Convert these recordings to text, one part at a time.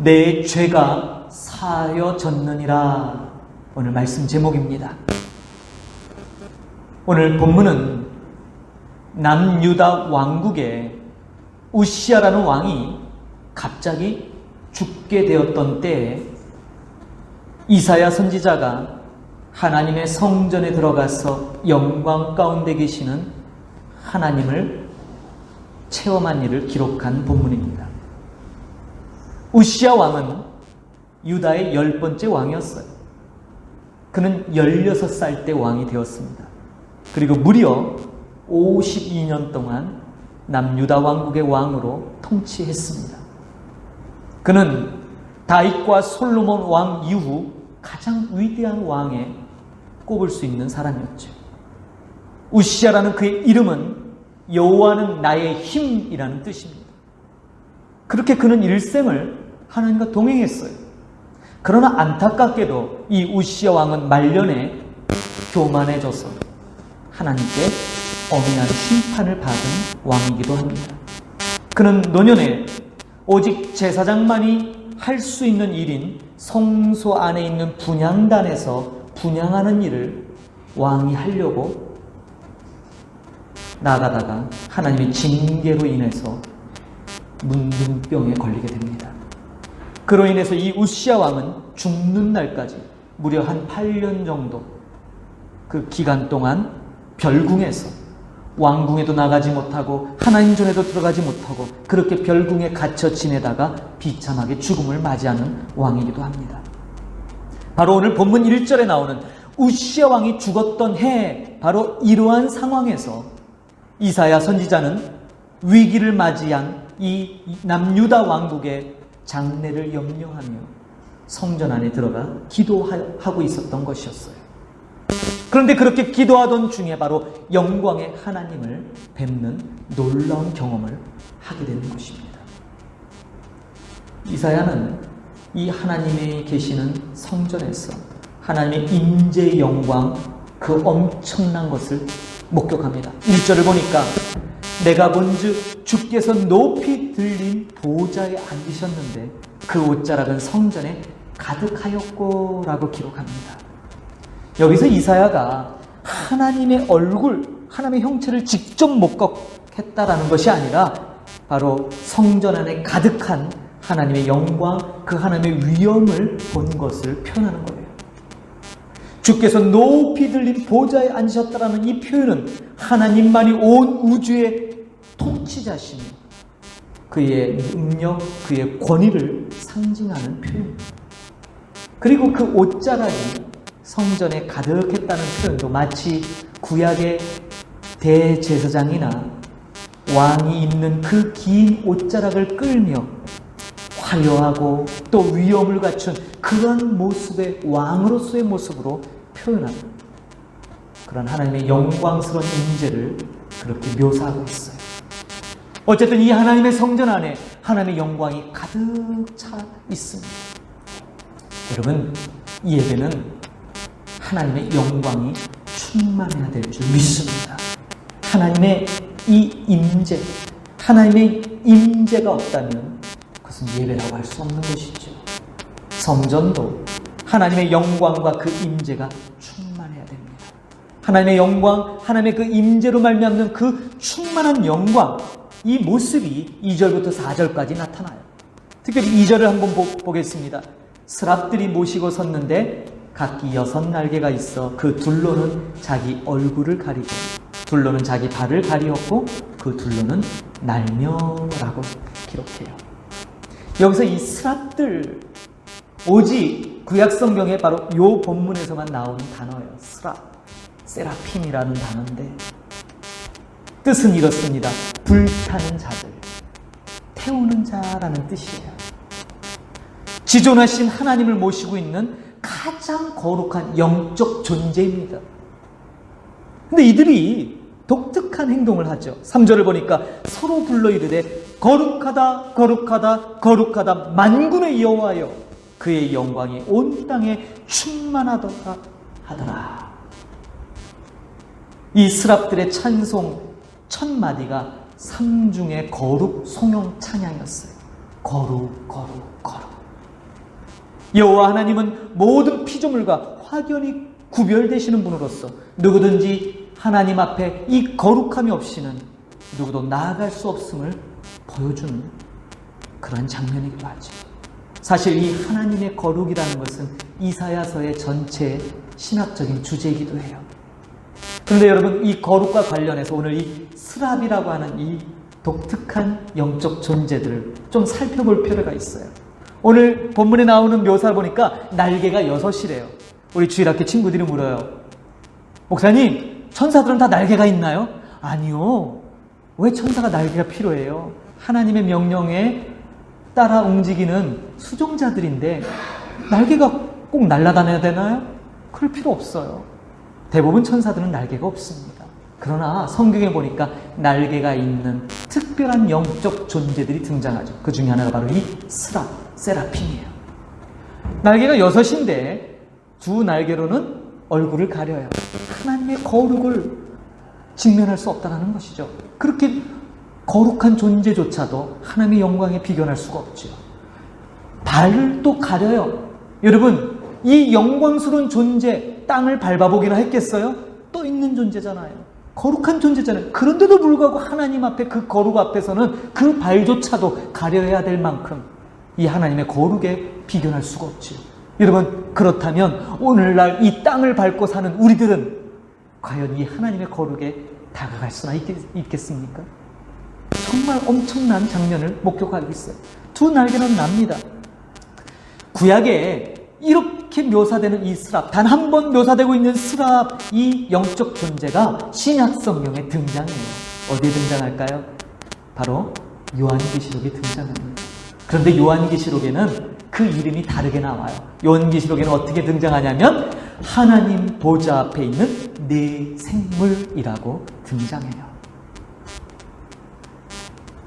내 죄가 사하여졌느니라. 오늘 말씀 제목입니다. 오늘 본문은 남유다 왕국의 우시야라는 왕이 갑자기 죽게 되었던 때에 이사야 선지자가 하나님의 성전에 들어가서 영광 가운데 계시는 하나님을 체험한 일을 기록한 본문입니다. 우시야 왕은 유다의 10번째 왕이었어요. 그는 16살 때 왕이 되었습니다. 그리고 무려 52년 동안 남유다 왕국의 왕으로 통치했습니다. 그는 다윗과 솔로몬 왕 이후 가장 위대한 왕에 꼽을 수 있는 사람이었죠. 우시야라는 그의 이름은 여호와는 나의 힘이라는 뜻입니다. 그렇게 그는 일생을 하나님과 동행했어요. 그러나 안타깝게도 이 우시야 왕은 말년에 교만해져서 하나님께 엄연한 심판을 받은 왕이기도 합니다. 그는 노년에 오직 제사장만이 할 수 있는 일인 성소 안에 있는 분향단에서 분향하는 일을 왕이 하려고 나가다가 하나님의 징계로 인해서 문둥병에 걸리게 됩니다. 그로 인해서 이 우시야 왕은 죽는 날까지 무려 한 8년 정도 그 기간 동안 별궁에서 왕궁에도 나가지 못하고 하나님 전에도 들어가지 못하고 그렇게 별궁에 갇혀 지내다가 비참하게 죽음을 맞이하는 왕이기도 합니다. 바로 오늘 본문 1절에 나오는 우시야 왕이 죽었던 해, 바로 이러한 상황에서 이사야 선지자는 위기를 맞이한 이 남유다 왕국의 장래를 염려하며 성전 안에 들어가 기도하고 있었던 것이었어요. 그런데 그렇게 기도하던 중에 바로 영광의 하나님을 뵙는 놀라운 경험을 하게 되는 것입니다. 이사야는 이 하나님이 계시는 성전에서 하나님의 임재의 영광, 그 엄청난 것을 목격합니다. 1절을 보니까 내가 본즉 주께서 높이 들린 보좌에 앉으셨는데 그 옷자락은 성전에 가득하였고 라고 기록합니다. 여기서 이사야가 하나님의 얼굴, 하나님의 형체를 직접 목격했다라는 것이 아니라 바로 성전 안에 가득한 하나님의 영광, 그 하나님의 위엄을 본 것을 표현하는 거예요. 주께서 높이 들린 보좌에 앉으셨다라는 이 표현은 하나님만이 온 우주의 통치자시며 그의 능력, 그의 권위를 상징하는 표현입니다. 그리고 그 옷자락이 성전에 가득했다는 표현도 마치 구약의 대제사장이나 왕이 입는 그 긴 옷자락을 끌며 화려하고 또 위엄을 갖춘 그런 모습의 왕으로서의 모습으로 표현합니다. 그런 하나님의 영광스러운 임재를 그렇게 묘사하고 있어요. 어쨌든 이 하나님의 성전 안에 하나님의 영광이 가득 차 있습니다. 여러분, 이 예배는 하나님의 영광이 충만해야 될 줄 믿습니다. 하나님의 이 임재, 하나님의 임재가 없다면 그것은 예배라고 할 수 없는 것이죠. 성전도 하나님의 영광과 그 임재가 충만해야 됩니다. 하나님의 영광, 하나님의 그 임재로 말미암는 그 충만한 영광, 이 모습이 2절부터 4절까지 나타나요. 특별히 2절을 한번 보겠습니다. 스랍들이 모시고 섰는데 각기 6날개가 있어 그 둘로는 자기 얼굴을 가리고 둘로는 자기 발을 가리었고 그 둘로는 날며라고 기록해요. 여기서 이 스랍들, 오직 구약성경에 바로 이 본문에서만 나오는 단어예요. 스랍, 세라핌이라는 단어인데 뜻은 이렇습니다. 불타는 자들, 태우는 자라는 뜻이에요. 지존하신 하나님을 모시고 있는 가장 거룩한 영적 존재입니다. 근데 이들이 독특한 행동을 하죠. 3절을 보니까 서로 불러 이르되 거룩하다 거룩하다 거룩하다 만군의 여호와여 그의 영광이 온 땅에 충만하더라 하더라. 이 스랍들의 찬송 첫 마디가 삼중의 거룩 송영 찬양이었어요. 거룩 거룩 거룩. 여호와 하나님은 모든 피조물과 확연히 구별되시는 분으로서 누구든지 하나님 앞에 이 거룩함이 없이는 누구도 나아갈 수 없음을 보여주는 그런 장면이기도 하죠. 사실 이 하나님의 거룩이라는 것은 이사야서의 전체 신학적인 주제이기도 해요. 그런데 여러분, 이 거룩과 관련해서 오늘 이 스랍이라고 하는 이 독특한 영적 존재들을 좀 살펴볼 필요가 있어요. 오늘 본문에 나오는 묘사를 보니까 날개가 6이래요. 우리 주일학교 친구들이 물어요. 목사님, 천사들은 다 날개가 있나요? 아니요. 왜 천사가 날개가 필요해요? 하나님의 명령에 따라 움직이는 수종자들인데 날개가 꼭 날아다녀야 되나요? 그럴 필요 없어요. 대부분 천사들은 날개가 없습니다. 그러나 성경에 보니까 날개가 있는 특별한 영적 존재들이 등장하죠. 그 중에 하나가 바로 이 스랍, 세라핌이에요. 날개가 6인데 두 날개로는 얼굴을 가려요. 하나님의 거룩을 직면할 수 없다는 것이죠. 그렇게 거룩한 존재조차도 하나님의 영광에 비견할 수가 없죠. 발을 또 가려요. 여러분, 이 영광스러운 존재, 땅을 밟아보기나 했겠어요? 떠 있는 존재잖아요. 거룩한 존재잖아요. 그런데도 불구하고 하나님 앞에 그 거룩 앞에서는 그 발조차도 가려야 될 만큼 이 하나님의 거룩에 비견할 수가 없죠. 여러분, 그렇다면 오늘날 이 땅을 밟고 사는 우리들은 과연 이 하나님의 거룩에 다가갈 수나 있겠습니까? 정말 엄청난 장면을 목격하고 있어요. 두 날개는 납니다. 구약에 이렇게 묘사되는 이 스랍, 단 한 번 묘사되고 있는 스랍, 이 영적 존재가 신약 성경에 등장해요. 어디에 등장할까요? 바로 요한계시록에 등장합니다. 그런데 요한계시록에는 그 이름이 다르게 나와요. 요한계시록에는 어떻게 등장하냐면 하나님 보좌 앞에 있는 네 생물이라고 등장해요.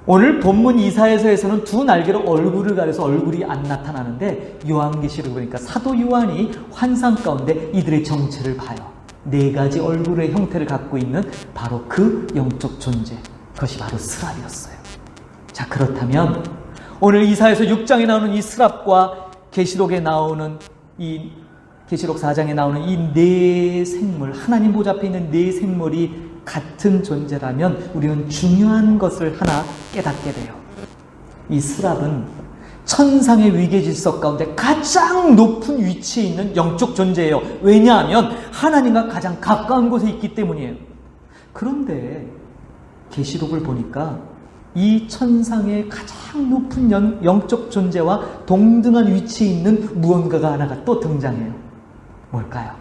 오늘 본문 이사야서에서는 두 날개로 얼굴을 가려서 얼굴이 안 나타나는데 요한계시록을 보니까 사도 요한이 환상 가운데 이들의 정체를 봐요. 4가지 얼굴의 형태를 갖고 있는 바로 그 영적 존재, 그것이 바로 스랍이었어요. 자, 그렇다면 오늘 이사야서 6장에 나오는 이 스랍과 계시록에 나오는 이 계시록 4장에 나오는 이 네 생물, 하나님 보좌 앞에 있는 네 생물이 같은 존재라면 우리는 중요한 것을 하나 깨닫게 돼요. 이 스랍은 천상의 위계 질서 가운데 가장 높은 위치에 있는 영적 존재예요. 왜냐하면 하나님과 가장 가까운 곳에 있기 때문이에요. 그런데 계시록을 보니까 이 천상의 가장 높은 영적 존재와 동등한 위치에 있는 무언가가 하나가 또 등장해요. 뭘까요?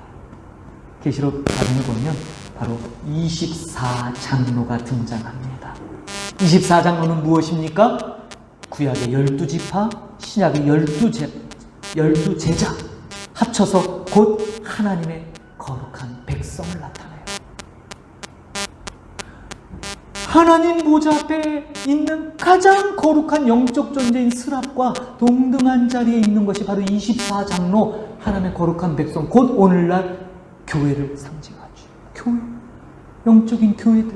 계시록 4장을 보면 바로 24장로가 등장합니다. 24장로는 무엇입니까? 구약의 12지파, 신약의 12제자 합쳐서 곧 하나님의 거룩한 백성을 나타내요. 하나님 보좌 앞에 있는 가장 거룩한 영적 존재인 스랍과 동등한 자리에 있는 것이 바로 24장로, 하나님의 거룩한 백성, 곧 오늘날 교회를 상징하죠. 교회, 영적인 교회들,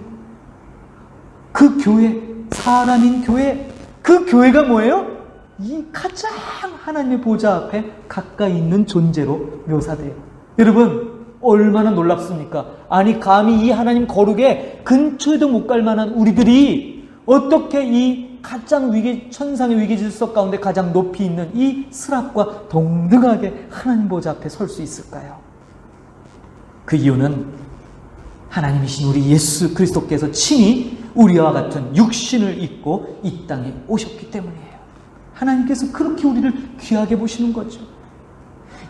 그 교회, 사람인 교회, 그 교회가 뭐예요? 이 가장 하나님의 보좌 앞에 가까이 있는 존재로 묘사돼요. 여러분, 얼마나 놀랍습니까? 아니, 감히 이 하나님 거룩에 근처에도 못 갈 만한 우리들이 어떻게 이 가장 천상의 위계 질서 가운데 가장 높이 있는 이 스랍과 동등하게 하나님 보좌 앞에 설 수 있을까요? 그 이유는 하나님이신 우리 예수 그리스도께서 친히 우리와 같은 육신을 입고 이 땅에 오셨기 때문이에요. 하나님께서 그렇게 우리를 귀하게 보시는 거죠.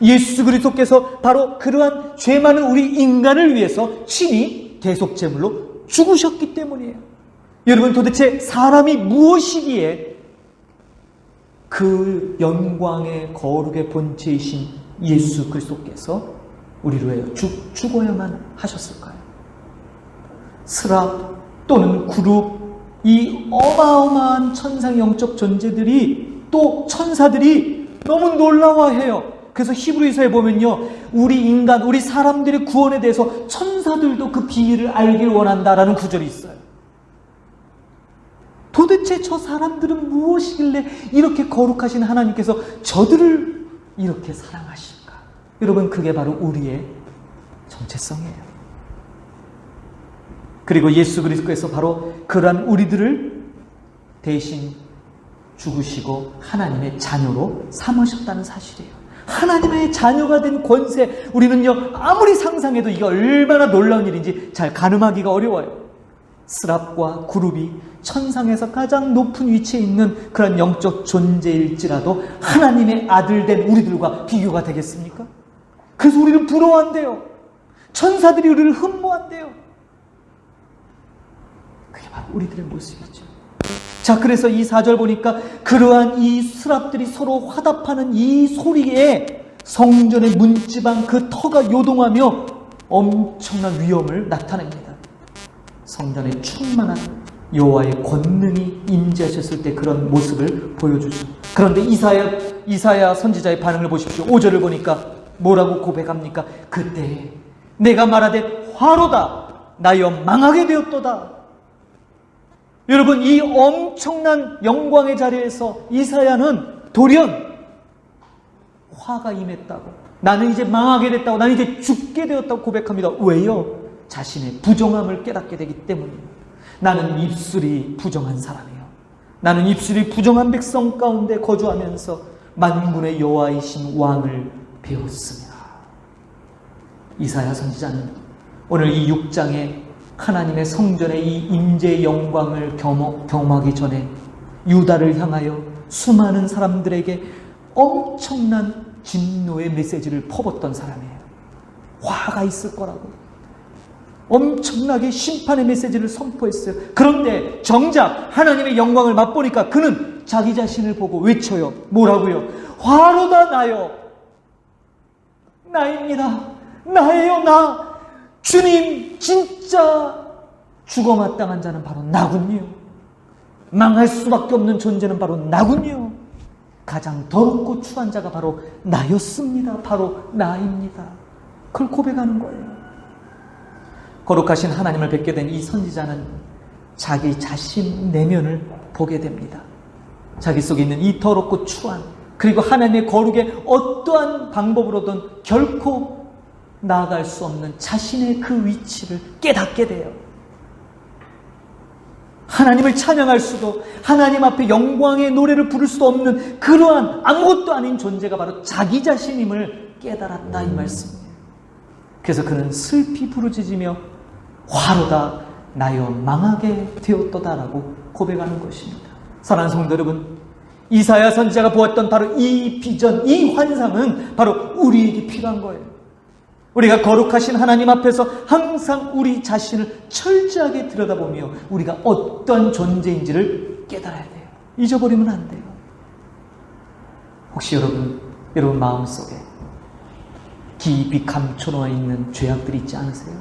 예수 그리스도께서 바로 그러한 죄 많은 우리 인간을 위해서 친히 대속제물로 죽으셨기 때문이에요. 여러분, 도대체 사람이 무엇이기에 그 영광의 거룩의 본체이신 예수 그리스도께서 우리를 위하여 죽어야만 하셨을까요? 스랍 또는 그룹, 이 어마어마한 천상 영적 존재들이, 또 천사들이 너무 놀라워해요. 그래서 히브리서에 보면요, 우리 인간, 우리 사람들의 구원에 대해서 천사들도 그 비밀을 알길 원한다라는 구절이 있어요. 도대체 저 사람들은 무엇이길래 이렇게 거룩하신 하나님께서 저들을 이렇게 사랑하실까? 여러분, 그게 바로 우리의 정체성이에요. 그리고 예수 그리스도께서 바로 그러한 우리들을 대신 죽으시고 하나님의 자녀로 삼으셨다는 사실이에요. 하나님의 자녀가 된 권세, 우리는요 아무리 상상해도 이게 얼마나 놀라운 일인지 잘 가늠하기가 어려워요. 스랍과 그룹이 천상에서 가장 높은 위치에 있는 그런 영적 존재일지라도 하나님의 아들 된 우리들과 비교가 되겠습니까? 그래서 우리는 부러워한대요. 천사들이 우리를 흠모한대요. 그게 바로 우리들의 모습이죠. 자, 그래서 이 4절 보니까 그러한 이 스랍들이 서로 화답하는 이 소리에 성전의 문지방 그 터가 요동하며 엄청난 위엄을 나타냅니다. 성전에 충만한 여호와의 권능이 임재하셨을 때 그런 모습을 보여주죠. 그런데 이사야 선지자의 반응을 보십시오. 5절을 보니까 뭐라고 고백합니까? 그때 내가 말하되 화로다 나여 망하게 되었도다. 여러분, 이 엄청난 영광의 자리에서 이사야는 돌연 화가 임했다고, 나는 이제 망하게 됐다고, 나는 이제 죽게 되었다고 고백합니다. 왜요? 자신의 부정함을 깨닫게 되기 때문이에요. 나는 입술이 부정한 사람이에요. 나는 입술이 부정한 백성 가운데 거주하면서 만군의 여호와이신 왕을 배웠습니다. 이사야 선지자는 오늘 이 6장에 하나님의 성전의 이 임재의 영광을 경험하기 전에 유다를 향하여 수많은 사람들에게 엄청난 진노의 메시지를 퍼붓던 사람이에요. 화가 있을 거라고 엄청나게 심판의 메시지를 선포했어요. 그런데 정작 하나님의 영광을 맛보니까 그는 자기 자신을 보고 외쳐요. 뭐라고요? 화로다 나요. 나입니다. 나예요, 나. 주님, 진짜 죽어 마땅한 자는 바로 나군요. 망할 수밖에 없는 존재는 바로 나군요. 가장 더럽고 추한 자가 바로 나였습니다. 바로 나입니다. 그걸 고백하는 거예요. 거룩하신 하나님을 뵙게 된 이 선지자는 자기 자신 내면을 보게 됩니다. 자기 속에 있는 이 더럽고 추한, 그리고 하나님의 거룩에 어떠한 방법으로든 결코 나아갈 수 없는 자신의 그 위치를 깨닫게 돼요. 하나님을 찬양할 수도, 하나님 앞에 영광의 노래를 부를 수도 없는 그러한 아무것도 아닌 존재가 바로 자기 자신임을 깨달았다, 이 말씀이에요. 그래서 그는 슬피 부르짖으며 화로다 나여 망하게 되었도다라고 고백하는 것입니다. 사랑하는 성도 여러분, 이사야 선지자가 보았던 바로 이 비전, 이 환상은 바로 우리에게 필요한 거예요. 우리가 거룩하신 하나님 앞에서 항상 우리 자신을 철저하게 들여다보며 우리가 어떤 존재인지를 깨달아야 돼요. 잊어버리면 안 돼요. 혹시 여러분 마음속에 깊이 감춰놓아 있는 죄악들이 있지 않으세요?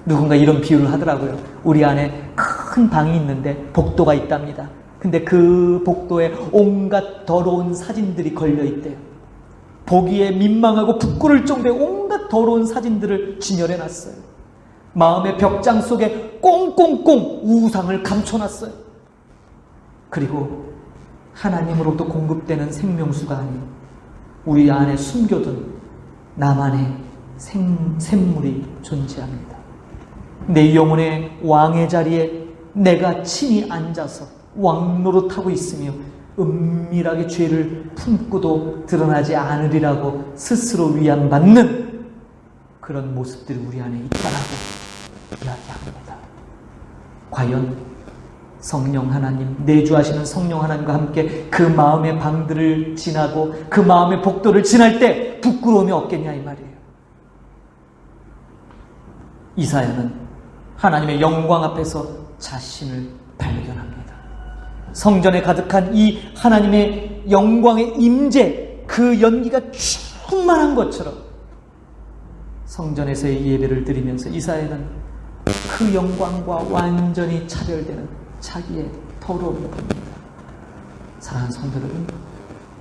누군가 이런 비유를 하더라고요. 우리 안에 큰 방이 있는데 복도가 있답니다. 근데 그 복도에 온갖 더러운 사진들이 걸려 있대요. 보기에 민망하고 부끄러울 정도의 온갖 더러운 사진들을 진열해놨어요. 마음의 벽장 속에 꽁꽁꽁 우상을 감춰놨어요. 그리고 하나님으로부터 공급되는 생명수가 아닌 우리 안에 숨겨둔 나만의 샘물이 존재합니다. 내 영혼의 왕의 자리에 내가 친히 앉아서 왕노릇하고 있으며 은밀하게 죄를 품고도 드러나지 않으리라고 스스로 위안받는 그런 모습들이 우리 안에 있다라고 이야기합니다. 과연 성령 하나님, 내주하시는 성령 하나님과 함께 그 마음의 방들을 지나고 그 마음의 복도를 지날 때 부끄러움이 없겠냐, 이 말이에요. 이사야는 하나님의 영광 앞에서 자신을 발견합니다. 성전에 가득한 이 하나님의 영광의 임재, 그 연기가 충만한 것처럼 성전에서의 예배를 드리면서 이사야는 그 영광과 완전히 차별되는 자기의 더러움을 봅니다. 사랑하는 성도 여러분,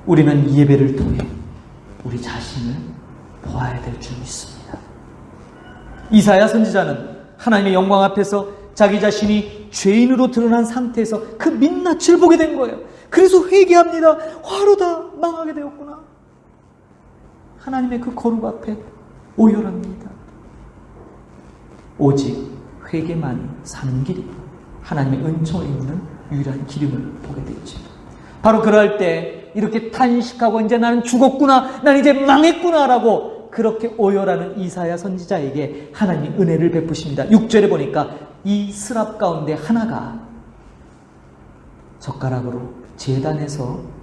우리는 예배를 통해 우리 자신을 보아야 될 줄 믿습니다. 이사야 선지자는 하나님의 영광 앞에서 자기 자신이 죄인으로 드러난 상태에서 그 민낯을 보게 된 거예요. 그래서 회개합니다. 화로다 망하게 되었구나. 하나님의 그 거룩 앞에 오열합니다. 오직 회개만이 사는 길이 하나님의 은총을 입는 유일한 길임을 보게 되죠. 바로 그럴 때 이렇게 탄식하고 이제 나는 죽었구나, 난 이제 망했구나 라고 그렇게 오열하는 이사야 선지자에게 하나님이 은혜를 베푸십니다. 6절에 보니까 이 스랍 가운데 하나가 젓가락으로 제단에서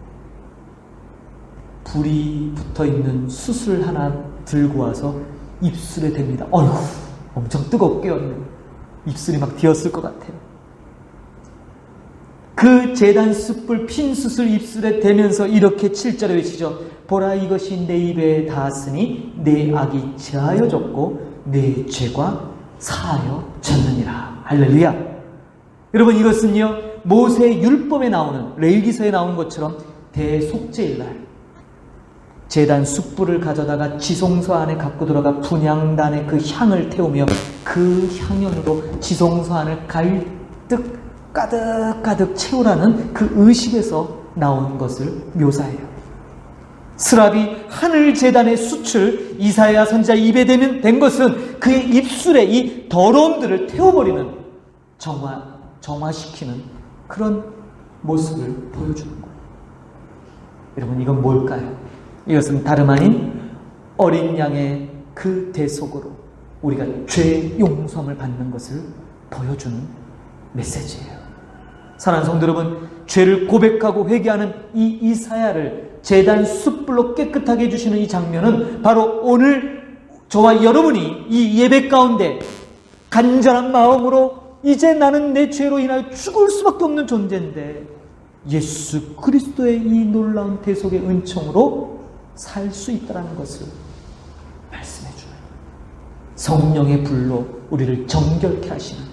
불이 붙어있는 숯을 하나 들고 와서 입술에 댑니다. 어휴, 엄청 뜨겁게 었네. 입술이 막 뒤었을 것 같아요. 그 제단 숯불 핀 숯을 입술에 대면서 이렇게 7절에 외치죠. 보라, 이것이 내 입에 닿았으니 내 악이 제하여졌고 내 죄가 사하여졌느니라. 할렐루야. 여러분, 이것은요 모세 율법에 나오는, 레위기서에 나오는 것처럼 대속죄일 날 제단 숯불을 가져다가 지성소 안에 갖고 들어가 분향단에 그 향을 태우며 그 향연으로 지성소 안을 가득 가득 채우라는 그 의식에서 나온 것을 묘사해요. 스랍이 하늘 제단의 숯을 이사야 선지자 입에 댄 것은 그의 입술에 이 더러움들을 태워버리는, 정화시키는 그런 모습을 보여주는 거예요. 여러분, 이건 뭘까요? 이것은 다름 아닌 어린 양의 그 대속으로 우리가 죄 용서함을 받는 것을 보여주는 메시지예요. 사랑하는 성도 여러분, 죄를 고백하고 회개하는 이 이사야를 제단 숯불로 깨끗하게 해주시는 이 장면은 바로 오늘 저와 여러분이 이 예배 가운데 간절한 마음으로 이제 나는 내 죄로 인하여 죽을 수밖에 없는 존재인데 예수 그리스도의 이 놀라운 대속의 은총으로 살 수 있다는 것을 말씀해 주어요. 성령의 불로 우리를 정결케 하시는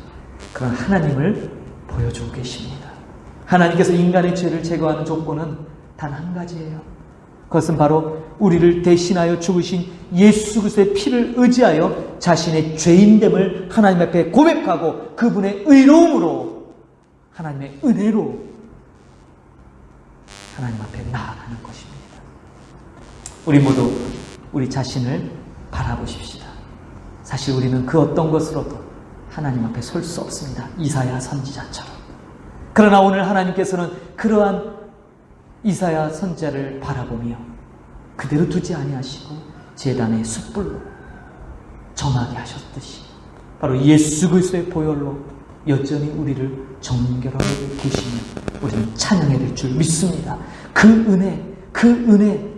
그런 하나님을 보여주고 계십니다. 하나님께서 인간의 죄를 제거하는 조건은 단 한 가지예요. 그것은 바로 우리를 대신하여 죽으신 예수 그리스도의 피를 의지하여 자신의 죄인됨을 하나님 앞에 고백하고 그분의 의로움으로, 하나님의 은혜로 하나님 앞에 나아가는 것입니다. 우리 모두 우리 자신을 바라보십시다. 사실 우리는 그 어떤 것으로도 하나님 앞에 설 수 없습니다. 이사야 선지자처럼. 그러나 오늘 하나님께서는 그러한 이사야 선지자를 바라보며 그대로 두지 아니하시고 제단의 숯불로 정하게 하셨듯이 바로 예수 그리스도의 보혈로 여전히 우리를 정결하게 계시며 우리는 찬양해야 될 줄 믿습니다. 그 은혜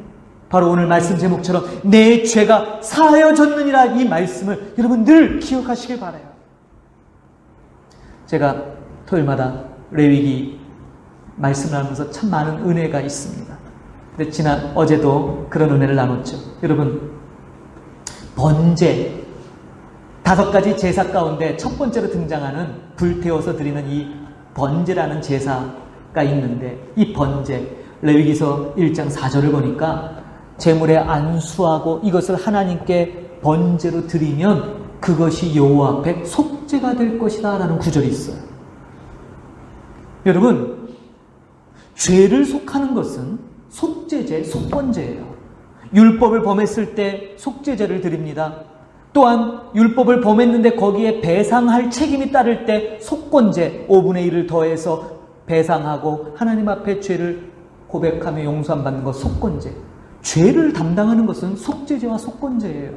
바로 오늘 말씀 제목처럼 내 죄가 사하여졌느니라, 이 말씀을 여러분 늘 기억하시길 바라요. 제가 토요일마다 레위기 말씀을 하면서 참 많은 은혜가 있습니다. 근데 어제도 그런 은혜를 나눴죠. 여러분, 번제 5가지 제사 가운데 첫 번째로 등장하는 불태워서 드리는 이 번제라는 제사가 있는데, 이 번제 레위기서 1장 4절을 보니까 제물에 안수하고 이것을 하나님께 번제로 드리면 그것이 여호와 앞에 속죄가 될 것이다 라는 구절이 있어요. 여러분, 죄를 속하는 것은 속죄제, 속번제예요. 율법을 범했을 때 속죄제를 드립니다. 또한 율법을 범했는데 거기에 배상할 책임이 따를 때 속건제, 5분의 1을 더해서 배상하고 하나님 앞에 죄를 고백하며 용서함 받는 것, 속건제. 죄를 담당하는 것은 속죄제와 속건제예요.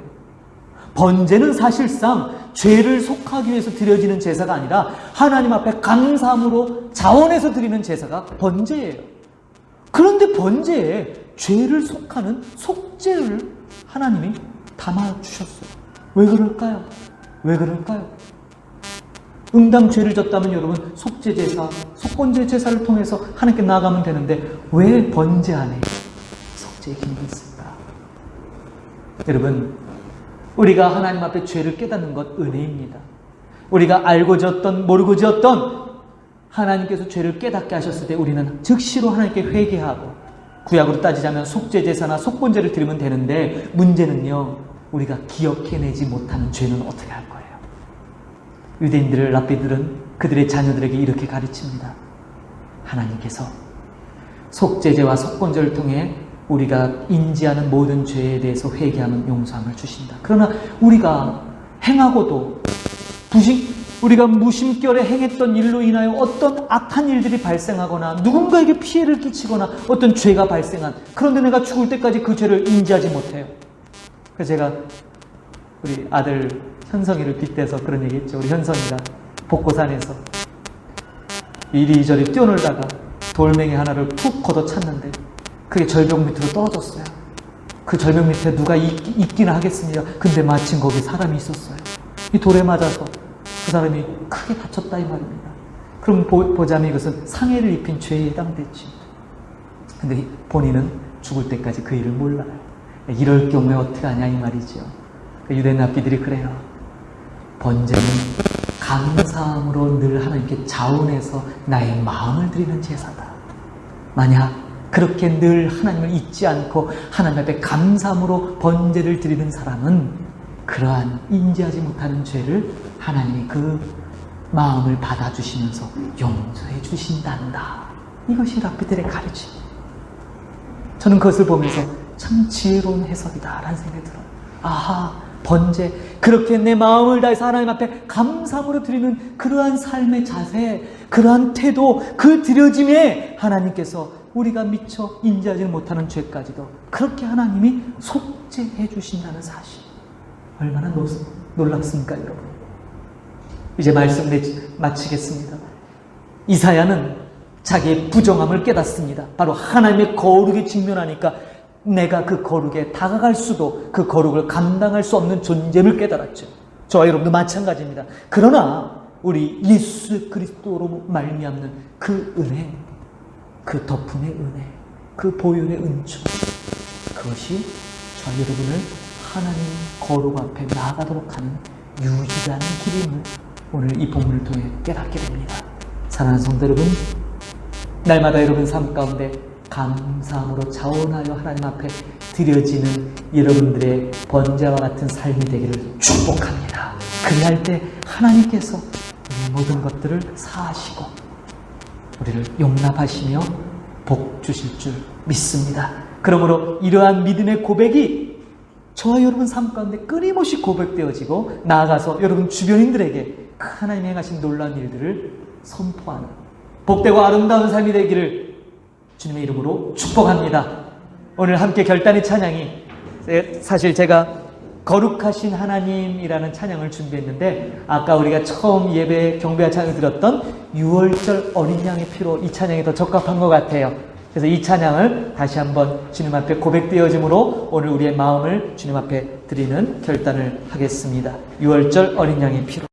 번제는 사실상 죄를 속하기 위해서 드려지는 제사가 아니라 하나님 앞에 감사함으로 자원해서 드리는 제사가 번제예요. 그런데 번제에 죄를 속하는 속죄를 하나님이 담아주셨어요. 왜 그럴까요? 왜 그럴까요? 응당 죄를 졌다면 여러분 속죄제사, 속건제 제사를 통해서 하나님께 나아가면 되는데 왜 번제 안에 속죄의 기능이 있을까? 여러분, 우리가 하나님 앞에 죄를 깨닫는 것 은혜입니다. 우리가 알고 지었던 모르고 지었던 하나님께서 죄를 깨닫게 하셨을 때 우리는 즉시로 하나님께 회개하고, 구약으로 따지자면 속죄제사나 속번제를 드리면 되는데, 문제는요 우리가 기억해내지 못하는 죄는 어떻게 할 거예요? 유대인들을 랍비들은 그들의 자녀들에게 이렇게 가르칩니다. 하나님께서 속죄제와 속번제를 통해 우리가 인지하는 모든 죄에 대해서 회개하면 용서함을 주신다. 그러나 우리가 행하고도 우리가 무심결에 행했던 일로 인하여 어떤 악한 일들이 발생하거나 누군가에게 피해를 끼치거나 어떤 죄가 발생한, 그런데 내가 죽을 때까지 그 죄를 인지하지 못해요. 그래서 제가 우리 아들 현성이를 빗대서 그런 얘기 했죠. 우리 현성이가 복고산에서 이리저리 뛰어놀다가 돌멩이 하나를 푹 걷어찼는데 그게 절벽 밑으로 떨어졌어요. 그 절벽 밑에 누가 있기는 하겠습니다. 근데 마침 거기 사람이 있었어요. 이 돌에 맞아서 그 사람이 크게 다쳤다 이 말입니다. 그럼 보자면 이것은 상해를 입힌 죄에 해당됐지. 근데 본인은 죽을 때까지 그 일을 몰라요. 이럴 경우에 어떻게 하냐 이 말이죠. 유대 납비들이 그래요. 번제는 감사함으로 늘 하나님께 자원해서 나의 마음을 드리는 제사다. 만약 그렇게 늘 하나님을 잊지 않고 하나님 앞에 감사함으로 번제를 드리는 사람은 그러한 인지하지 못하는 죄를 하나님이 그 마음을 받아주시면서 용서해 주신단다. 이것이 랍비들의 가르침. 저는 그것을 보면서 참 지혜로운 해석이다 라는 생각이 들어요. 아하, 번제, 그렇게 내 마음을 다해서 하나님 앞에 감사함으로 드리는 그러한 삶의 자세, 그러한 태도, 그 드려짐에 하나님께서 우리가 미처 인지하지 못하는 죄까지도 그렇게 하나님이 속죄해 주신다는 사실, 얼마나 놀랍습니까 여러분. 이제 말씀 마치겠습니다. 이사야는 자기의 부정함을 깨닫습니다. 바로 하나님의 거룩에 직면하니까 내가 그 거룩에 다가갈 수도, 그 거룩을 감당할 수 없는 존재를 깨달았죠. 저와 여러분도 마찬가지입니다. 그러나 우리 예수 그리스도로 말미암는 그 은혜, 그 덮음의 은혜, 그 보혈의 은총, 그것이 저와 여러분을 하나님 거룩 앞에 나아가도록 하는 유일한 길임을 오늘 이 본문을 통해 깨닫게 됩니다. 사랑하는 성도 여러분, 날마다 여러분 삶 가운데 감사함으로 자원하여 하나님 앞에 드려지는 여러분들의 번제와 같은 삶이 되기를 축복합니다. 그리할 때 하나님께서 이 모든 것들을 사하시고 우리를 용납하시며 복 주실 줄 믿습니다. 그러므로 이러한 믿음의 고백이 저와 여러분 삶 가운데 끊임없이 고백되어지고 나아가서 여러분 주변인들에게 하나님이 행하신 놀라운 일들을 선포하는 복되고 아름다운 삶이 되기를 주님의 이름으로 축복합니다. 오늘 함께 결단의 찬양이, 사실 제가 거룩하신 하나님이라는 찬양을 준비했는데 아까 우리가 처음 예배 경배와 찬양을 드렸던 6월절 어린 양의 피로 이 찬양이 더 적합한 것 같아요. 그래서 이 찬양을 다시 한번 주님 앞에 고백되어짐으로 오늘 우리의 마음을 주님 앞에 드리는 결단을 하겠습니다. 6월절 어린 양의 피로.